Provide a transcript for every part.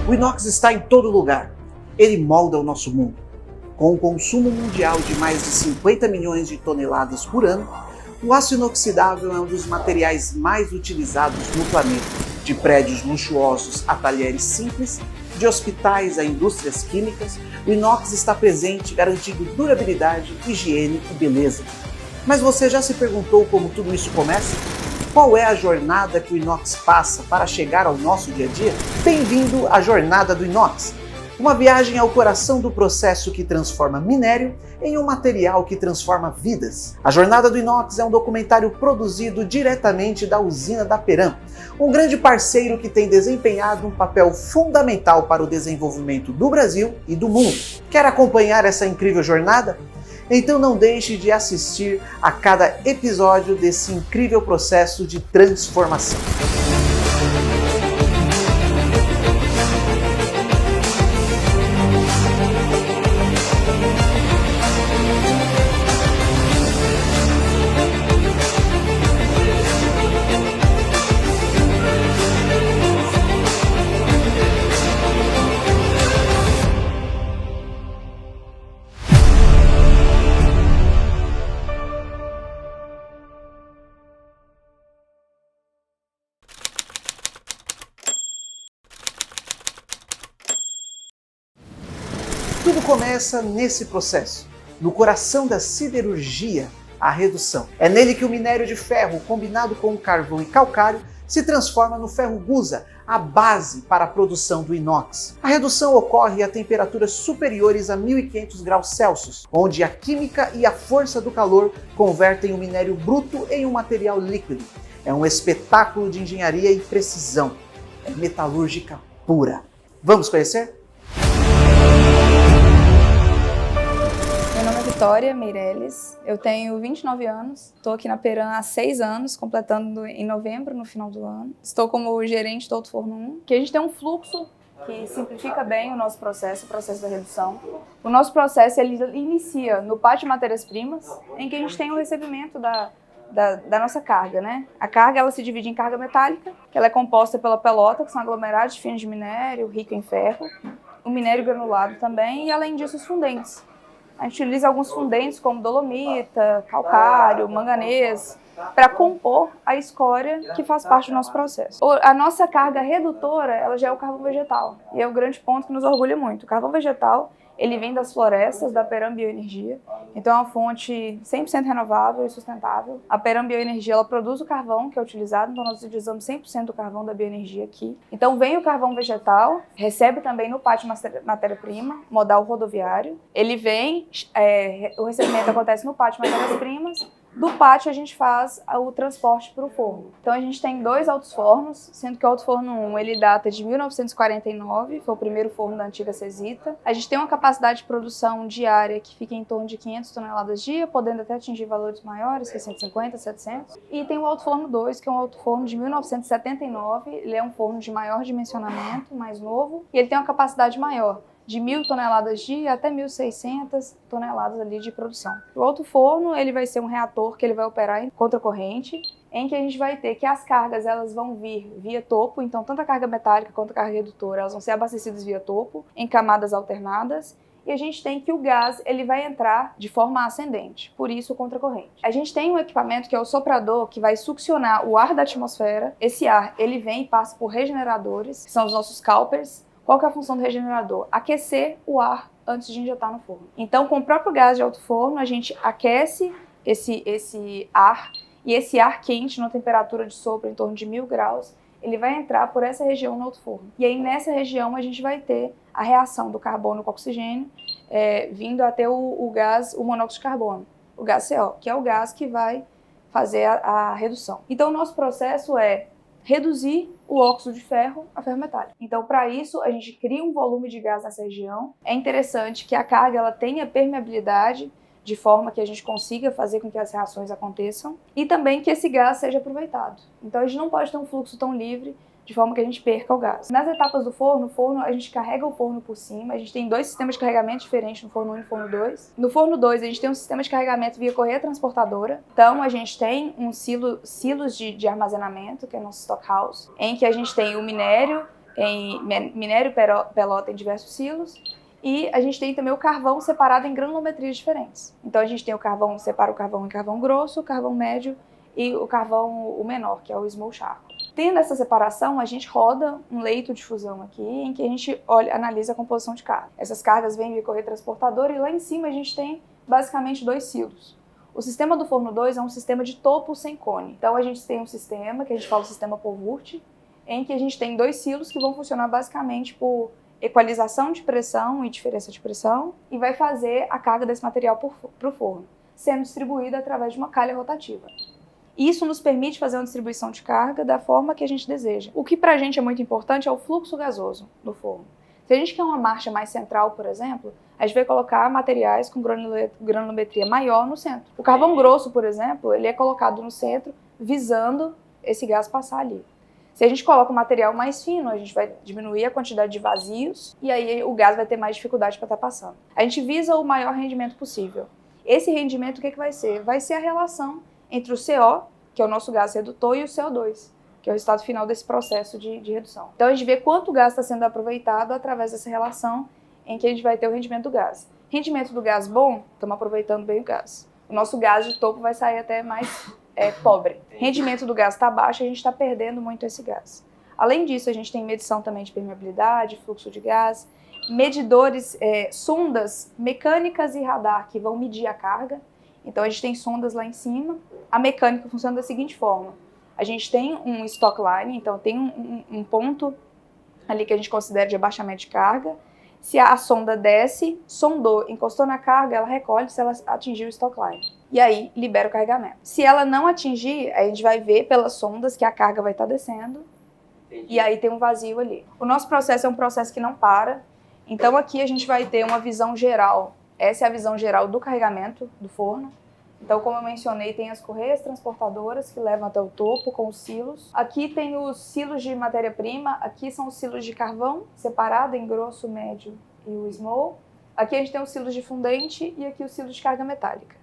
O inox está em todo lugar. Ele molda o nosso mundo. Com um consumo mundial de mais de 50 milhões de toneladas por ano, o aço inoxidável é um dos materiais mais utilizados no planeta. De prédios luxuosos a talheres simples, de hospitais a indústrias químicas, o inox está presente garantindo durabilidade, higiene e beleza. Mas você já se perguntou como tudo isso começa? Qual é a jornada que o inox passa para chegar ao nosso dia a dia? Bem-vindo à Jornada do Inox! Uma viagem ao coração do processo que transforma minério em um material que transforma vidas. A Jornada do Inox é um documentário produzido diretamente da usina da Peram, um grande parceiro que tem desempenhado um papel fundamental para o desenvolvimento do Brasil e do mundo. Quer acompanhar essa incrível jornada? Então não deixe de assistir a cada episódio desse incrível processo de transformação. Tudo começa nesse processo, no coração da siderurgia, a redução. É nele que o minério de ferro, combinado com o carvão e calcário, se transforma no ferro gusa, a base para a produção do inox. A redução ocorre a temperaturas superiores a 1500 graus Celsius, onde a química e a força do calor convertem o minério bruto em um material líquido. É um espetáculo de engenharia e precisão. É metalúrgica pura. Vamos conhecer? Vitória Meirelles, eu tenho 29 anos, estou aqui na Peram há 6 anos, completando em novembro, no final do ano. Estou como gerente do Alto Forno 1, que a gente tem um fluxo que simplifica bem o nosso processo, o processo da redução. O nosso processo ele inicia no pátio de matérias-primas, em que a gente tem o recebimento da nossa carga, né? A carga ela se divide em carga metálica, que ela é composta pela pelota, que são aglomerados finos de minério, rico em ferro, o minério granulado também, e além disso os fundentes. A gente utiliza alguns fundentes como dolomita, calcário, manganês, para compor a escória que faz parte do nosso processo. A nossa carga redutora ela já é o carvão vegetal, e é o grande ponto que nos orgulha muito. O carvão vegetal ele vem das florestas da Peram Bioenergia, então é uma fonte 100% renovável e sustentável. A Peram Bioenergia ela produz o carvão que é utilizado, então nós utilizamos 100% do carvão da bioenergia aqui. Então vem o carvão vegetal, recebe também no pátio matéria-prima, modal rodoviário. Ele vem, o recebimento acontece no pátio matérias-primas. Do pátio a gente faz o transporte para o forno. Então a gente tem 2 altos fornos, sendo que o Alto Forno 1 ele data de 1949, foi o primeiro forno da antiga Cesita. A gente tem uma capacidade de produção diária que fica em torno de 500 toneladas dia, podendo até atingir valores maiores, 650, 700. E tem o Alto Forno 2, que é um alto forno de 1979, ele é um forno de maior dimensionamento, mais novo, e ele tem uma capacidade maior, de 1.000 toneladas dia até 1.600 toneladas ali de produção. O alto forno ele vai ser um reator que ele vai operar em contracorrente, em que a gente vai ter que as cargas elas vão vir via topo, então tanto a carga metálica quanto a carga redutora elas vão ser abastecidas via topo, em camadas alternadas, e a gente tem que o gás ele vai entrar de forma ascendente, por isso o contracorrente. A gente tem um equipamento que é o soprador, que vai succionar o ar da atmosfera. Esse ar ele vem e passa por regeneradores, que são os nossos calpers. Qual que é a função do regenerador? Aquecer o ar antes de injetar no forno. Então, com o próprio gás de alto forno, a gente aquece esse ar, e esse ar quente, numa temperatura de sopro em torno de 1000 graus, ele vai entrar por essa região no alto forno. E aí, nessa região, a gente vai ter a reação do carbono com o oxigênio, vindo até o gás, o monóxido de carbono, o gás CO, que é o gás que vai fazer a redução. Então, o nosso processo é reduzir o óxido de ferro a ferro metálico. Então, para isso, a gente cria um volume de gás nessa região. É interessante que a carga ela tenha permeabilidade, de forma que a gente consiga fazer com que as reações aconteçam, e também que esse gás seja aproveitado. Então, a gente não pode ter um fluxo tão livre, de forma que a gente perca o gás. Nas etapas do forno, a gente carrega o forno por cima, a gente tem 2 sistemas de carregamento diferentes no forno 1 e no forno 2. No forno 2, a gente tem um sistema de carregamento via correia transportadora, então a gente tem silos de armazenamento, que é o nosso stock house, em que a gente tem o minério, em minério pelota em diversos silos. E a gente tem também o carvão separado em granulometrias diferentes. Então a gente tem separa o carvão em carvão grosso, o carvão médio e o carvão o menor, que é o small charcoal. Tendo essa separação, a gente roda um leito de fusão aqui, em que a gente analisa a composição de carga. Essas cargas vêm via correia transportadora e lá em cima a gente tem basicamente 2 silos. O sistema do forno 2 é um sistema de topo sem cone. Então a gente tem um sistema, que a gente fala o sistema Polwurt, em que a gente tem 2 silos que vão funcionar basicamente por equalização de pressão e diferença de pressão e vai fazer a carga desse material para o forno, sendo distribuída através de uma calha rotativa. Isso nos permite fazer uma distribuição de carga da forma que a gente deseja. O que para a gente é muito importante é o fluxo gasoso do forno. Se a gente quer uma marcha mais central, por exemplo, a gente vai colocar materiais com granulometria maior no centro. O carvão grosso, por exemplo, ele é colocado no centro visando esse gás passar ali. Se a gente coloca um material mais fino, a gente vai diminuir a quantidade de vazios e aí o gás vai ter mais dificuldade para estar passando. A gente visa o maior rendimento possível. Esse rendimento, o que vai ser? Vai ser a relação entre o CO, que é o nosso gás redutor, e o CO2, que é o resultado final desse processo de redução. Então a gente vê quanto gás está sendo aproveitado através dessa relação em que a gente vai ter o rendimento do gás. Rendimento do gás bom, estamos aproveitando bem o gás. O nosso gás de topo vai sair até mais pobre. Rendimento do gás está baixo, a gente está perdendo muito esse gás. Além disso, a gente tem medição também de permeabilidade, fluxo de gás, medidores, sondas mecânicas e radar que vão medir a carga. Então a gente tem sondas lá em cima. A mecânica funciona da seguinte forma: a gente tem um stock line, então tem um ponto ali que a gente considera de abaixamento de carga. Se a sonda desce, sondou, encostou na carga, ela recolhe se ela atingir o stock line. E aí libera o carregamento. Se ela não atingir, a gente vai ver pelas sondas que a carga vai estar descendo. Entendi. E aí tem um vazio ali. O nosso processo é um processo que não para. Então aqui a gente vai ter uma visão geral. Essa é a visão geral do carregamento do forno. Então, como eu mencionei, tem as correias transportadoras que levam até o topo com os silos. Aqui tem os silos de matéria-prima. Aqui são os silos de carvão, separado em grosso, médio e o small. Aqui a gente tem os silos de fundente e aqui os silos de carga metálica.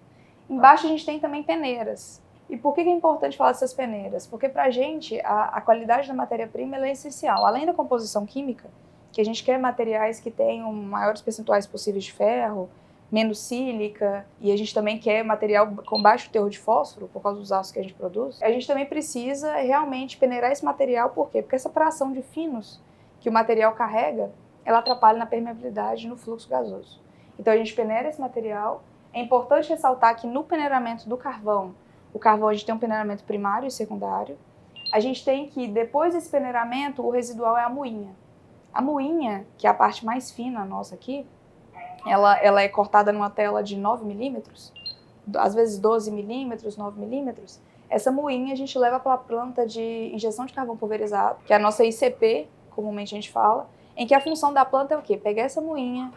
Embaixo a gente tem também peneiras. E por que é importante falar dessas peneiras? Porque para a gente, a qualidade da matéria-prima é essencial. Além da composição química, que a gente quer materiais que tenham maiores percentuais possíveis de ferro, menos sílica, e a gente também quer material com baixo teor de fósforo, por causa dos aços que a gente produz, a gente também precisa realmente peneirar esse material. Por quê? Porque essa fração de finos que o material carrega, ela atrapalha na permeabilidade e no fluxo gasoso. Então a gente peneira esse material. É importante ressaltar que no peneiramento do carvão, o carvão a gente tem um peneiramento primário e secundário. A gente tem que, depois desse peneiramento, o residual é a moinha. A moinha, que é a parte mais fina nossa aqui, ela é cortada numa tela de 9 milímetros, às vezes 12 milímetros, 9 milímetros. Essa moinha a gente leva para a planta de injeção de carvão pulverizado, que é a nossa ICP, comumente a gente fala, em que a função da planta é o quê? Pegar essa moinha,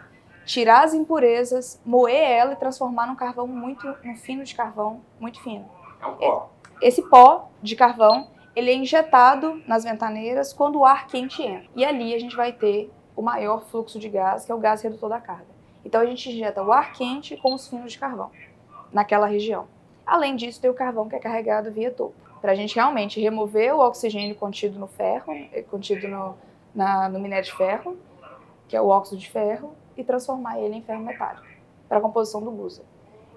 tirar as impurezas, moer ela e transformar num carvão num fino de carvão muito fino. É um pó. Esse pó de carvão, ele é injetado nas ventaneiras quando o ar quente entra. E ali a gente vai ter o maior fluxo de gás, que é o gás redutor da carga. Então a gente injeta o ar quente com os finos de carvão naquela região. Além disso, tem o carvão que é carregado via topo, para a gente realmente remover o oxigênio contido no ferro, contido no minério de ferro, que é o óxido de ferro, e transformar ele em ferro metálico, para a composição do gusa.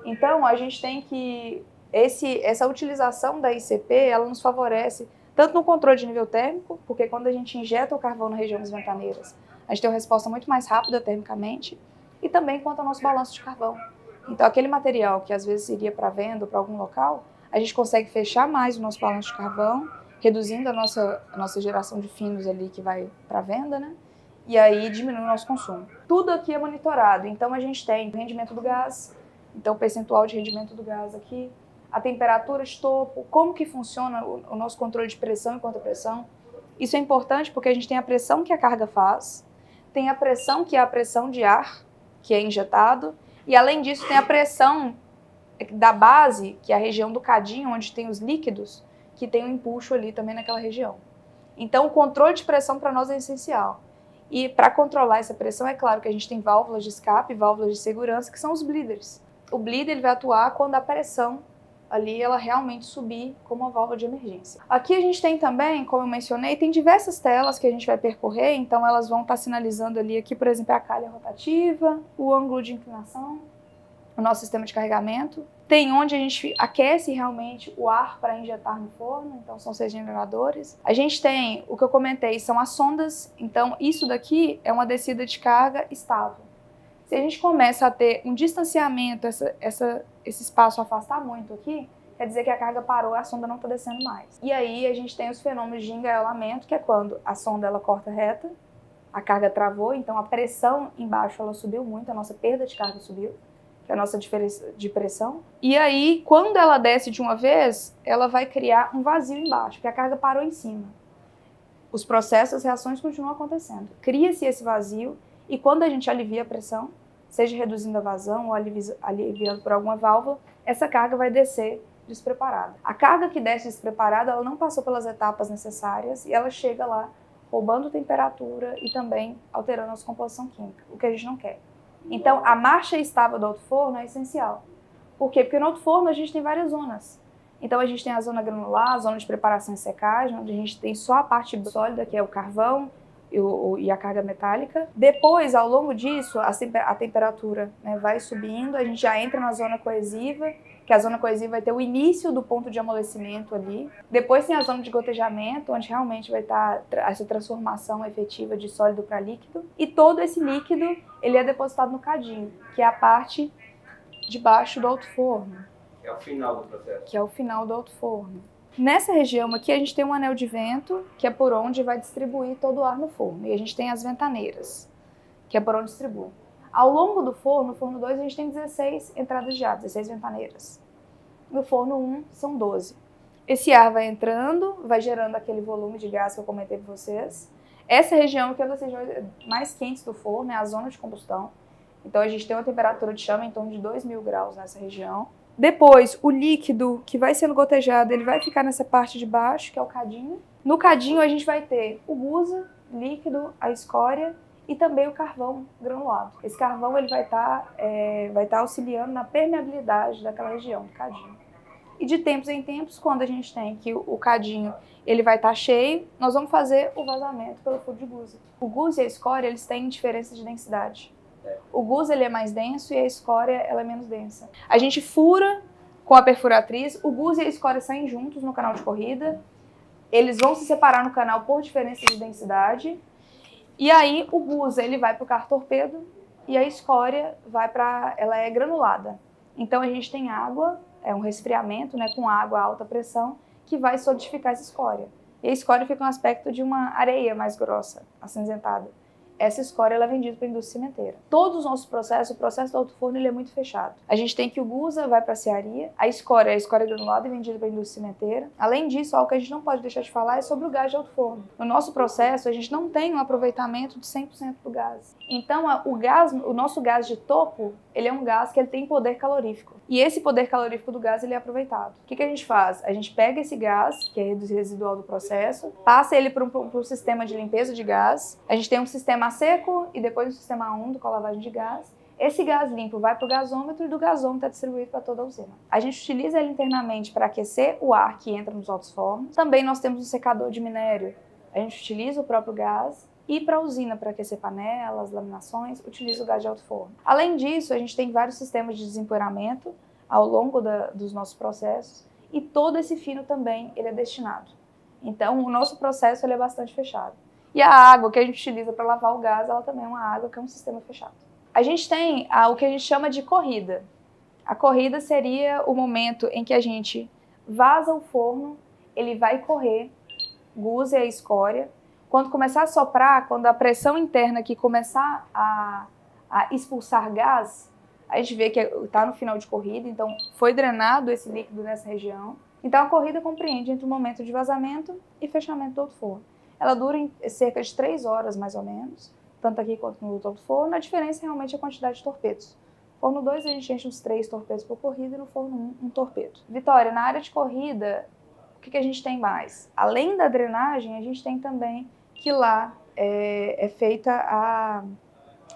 Então a gente tem que essa utilização da ICP, ela nos favorece tanto no controle de nível térmico, porque quando a gente injeta o carvão na região das ventaneiras, a gente tem uma resposta muito mais rápida termicamente, e também quanto ao nosso balanço de carvão. Então, aquele material que às vezes iria para venda ou para algum local, a gente consegue fechar mais o nosso balanço de carvão, reduzindo a nossa geração de finos ali que vai para venda, né? E aí diminui o nosso consumo. Tudo aqui é monitorado, então a gente tem o rendimento do gás, então o percentual de rendimento do gás aqui, a temperatura de topo, como que funciona o nosso controle de pressão e contrapressão. Isso é importante porque a gente tem a pressão que a carga faz, tem a pressão que é a pressão de ar, que é injetado, e além disso tem a pressão da base, que é a região do cadinho, onde tem os líquidos, que tem um empuxo ali também naquela região. Então o controle de pressão para nós é essencial. E para controlar essa pressão, é claro que a gente tem válvulas de escape, válvulas de segurança, que são os bleeders. O bleeder ele vai atuar quando a pressão ali ela realmente subir como uma válvula de emergência. Aqui a gente tem também, como eu mencionei, tem diversas telas que a gente vai percorrer, então elas vão estar sinalizando ali, aqui por exemplo, a calha rotativa, o ângulo de inclinação, o nosso sistema de carregamento. Tem onde a gente aquece realmente o ar para injetar no forno, então são 6 generadores. A gente tem, o que eu comentei, são as sondas, então isso daqui é uma descida de carga estável. Se a gente começa a ter um distanciamento, esse espaço afastar muito aqui, quer dizer que a carga parou e a sonda não está descendo mais. E aí a gente tem os fenômenos de engaiolamento, que é quando a sonda ela corta reta, a carga travou, então a pressão embaixo ela subiu muito, a nossa perda de carga subiu, que é a nossa diferença de pressão. E aí, quando ela desce de uma vez, ela vai criar um vazio embaixo, porque a carga parou em cima. Os processos, as reações continuam acontecendo. Cria-se esse vazio e quando a gente alivia a pressão, seja reduzindo a vazão ou aliviando por alguma válvula, essa carga vai descer despreparada. A carga que desce despreparada, ela não passou pelas etapas necessárias e ela chega lá roubando temperatura e também alterando a nossa composição química, o que a gente não quer. Então, a marcha estável do autoforno é essencial. Por quê? Porque no autoforno a gente tem várias zonas. Então, a gente tem a zona granular, a zona de preparação e secagem, onde a gente tem só a parte sólida, que é o carvão e a carga metálica. Depois, ao longo disso, a temperatura, né, vai subindo, a gente já entra na zona coesiva, que a zona coesiva vai ter o início do ponto de amolecimento ali. Depois tem a zona de gotejamento, onde realmente vai estar essa transformação efetiva de sólido para líquido. E todo esse líquido, ele é depositado no cadinho, que é a parte de baixo do autoforno. É o final do processo. Que é o final do autoforno. Nessa região aqui, a gente tem um anel de vento, que é por onde vai distribuir todo o ar no forno. E a gente tem as ventaneiras, que é por onde distribui. Ao longo do forno, no forno 2, a gente tem 16 entradas de ar, 16 ventaneiras. No forno 1, são 12. Esse ar vai entrando, vai gerando aquele volume de gás que eu comentei para vocês. Essa região que é uma das regiões mais quentes do forno, é a zona de combustão. Então, a gente tem uma temperatura de chama em torno de 2.000 graus nessa região. Depois, o líquido que vai sendo gotejado, ele vai ficar nessa parte de baixo, que é o cadinho. No cadinho, a gente vai ter o gusa líquido, a escória e também o carvão granulado. Esse carvão ele vai estar auxiliando na permeabilidade daquela região do cadinho. E de tempos em tempos, quando a gente tem que o cadinho ele vai estar cheio, nós vamos fazer o vazamento pelo furo de gusa. O gusa e a escória eles têm diferença de densidade. O gusa ele é mais denso e a escória ela é menos densa. A gente fura com a perfuratriz, o gusa e a escória saem juntos no canal de corrida, eles vão se separar no canal por diferença de densidade, e aí o gusa ele vai para o carro torpedo e a escória ela é granulada. Então a gente tem água, é um resfriamento, né, com água a alta pressão, que vai solidificar essa escória. E a escória fica um aspecto de uma areia mais grossa, acinzentada. Essa escória ela é vendida para a indústria cimenteira. Todos os nossos processos, o processo do autoforno ele é muito fechado. A gente tem que o gusa vai para a cearia, a escória granulada é vendida para a indústria cimenteira. Além disso, algo que a gente não pode deixar de falar é sobre o gás de autoforno. No nosso processo, a gente não tem um aproveitamento de 100% do gás. Então, o nosso gás de topo, ele é um gás que ele tem poder calorífico. E esse poder calorífico do gás ele é aproveitado. O que a gente faz? A gente pega esse gás, que é residual do processo, passa ele para um sistema de limpeza de gás. A gente tem um sistema a seco e depois um sistema a úmido com a lavagem de gás. Esse gás limpo vai para o gasômetro e do gasômetro é distribuído para toda a usina. A gente utiliza ele internamente para aquecer o ar que entra nos altos fornos. Também nós temos um secador de minério. A gente utiliza o próprio gás. E para a usina, para aquecer panelas, laminações, utiliza o gás de alto forno. Além disso, a gente tem vários sistemas de desempoeiramento ao longo dos nossos processos e todo esse fino também ele é destinado. Então, o nosso processo ele é bastante fechado. E a água que a gente utiliza para lavar o gás, ela também é uma água que é um sistema fechado. A gente tem o que a gente chama de corrida. A corrida seria o momento em que a gente vaza o forno, ele vai correr, gusa e a escória. Quando começar a soprar, quando a pressão interna aqui começar a expulsar gás, a gente vê que está no final de corrida, então foi drenado esse líquido nessa região. Então a corrida compreende entre o momento de vazamento e fechamento do autoforno. Ela dura em cerca de 3 horas, mais ou menos, tanto aqui quanto no outro forno. A diferença realmente é a quantidade de torpedos. No forno 2 a gente enche uns 3 torpedos por corrida e no forno 1, um torpedo. Vitória, na área de corrida, o que a gente tem mais? Além da drenagem, a gente tem também que lá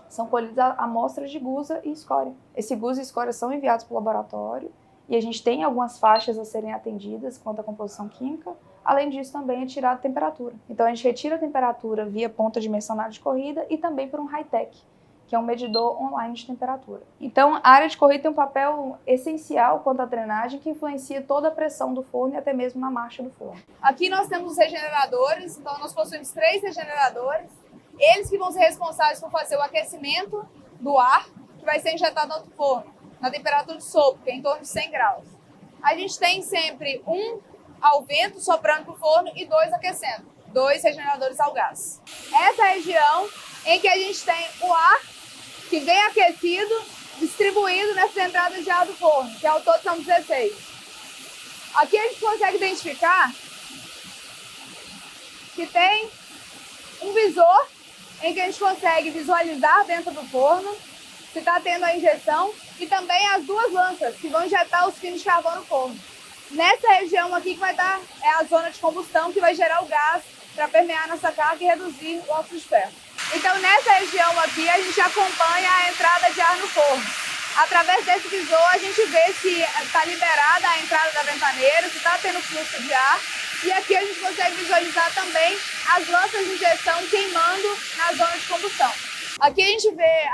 são colhidas amostras de gusa e escória. Esse gusa e escória são enviados para o laboratório e a gente tem algumas faixas a serem atendidas quanto à composição química. Além disso, também é tirada a temperatura. Então, a gente retira a temperatura via ponta dimensional de corrida e também por um high-tech, que é um medidor online de temperatura. Então, a área de corrida tem um papel essencial quanto à drenagem, que influencia toda a pressão do forno e até mesmo na marcha do forno. Aqui nós temos os regeneradores, então nós possuímos 3 regeneradores, eles que vão ser responsáveis por fazer o aquecimento do ar, que vai ser injetado no forno, na temperatura de sopro, que é em torno de 100 graus. A gente tem sempre um ao vento soprando para o forno e 2 aquecendo, 2 regeneradores ao gás. Essa é a região em que a gente tem o ar que vem aquecido, distribuído nessas entradas de ar do forno, que ao todo são 16. Aqui a gente consegue identificar que tem um visor em que a gente consegue visualizar dentro do forno se está tendo a injeção e também as 2 lanças que vão injetar os finos de carvão no forno. Nessa região aqui que vai estar é a zona de combustão que vai gerar o gás para permear nossa carga e reduzir o óxido de ferro. Então nessa região aqui a gente acompanha a entrada de ar no forno. Através desse visor a gente vê se está liberada a entrada da ventaneira, se está tendo fluxo de ar. E aqui a gente consegue visualizar também as lanças de injeção queimando na zona de combustão. Aqui a gente vê,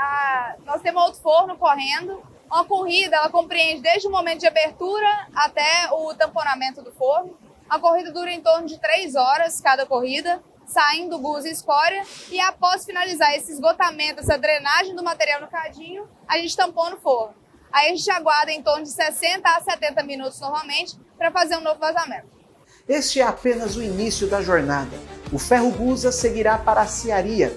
nós temos outro forno correndo. Uma corrida, ela compreende desde o momento de abertura até o tamponamento do forno. A corrida dura em torno de 3 horas cada corrida, saindo gusa e escória. E após finalizar esse esgotamento, essa drenagem do material no cadinho, a gente tampona o forno. Aí a gente aguarda em torno de 60 a 70 minutos normalmente para fazer um novo vazamento. Este é apenas o início da jornada. O ferro gusa seguirá para a aciaria,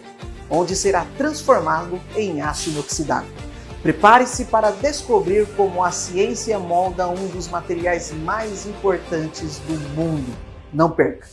onde será transformado em aço inoxidável. Prepare-se para descobrir como a ciência molda um dos materiais mais importantes do mundo. Não perca!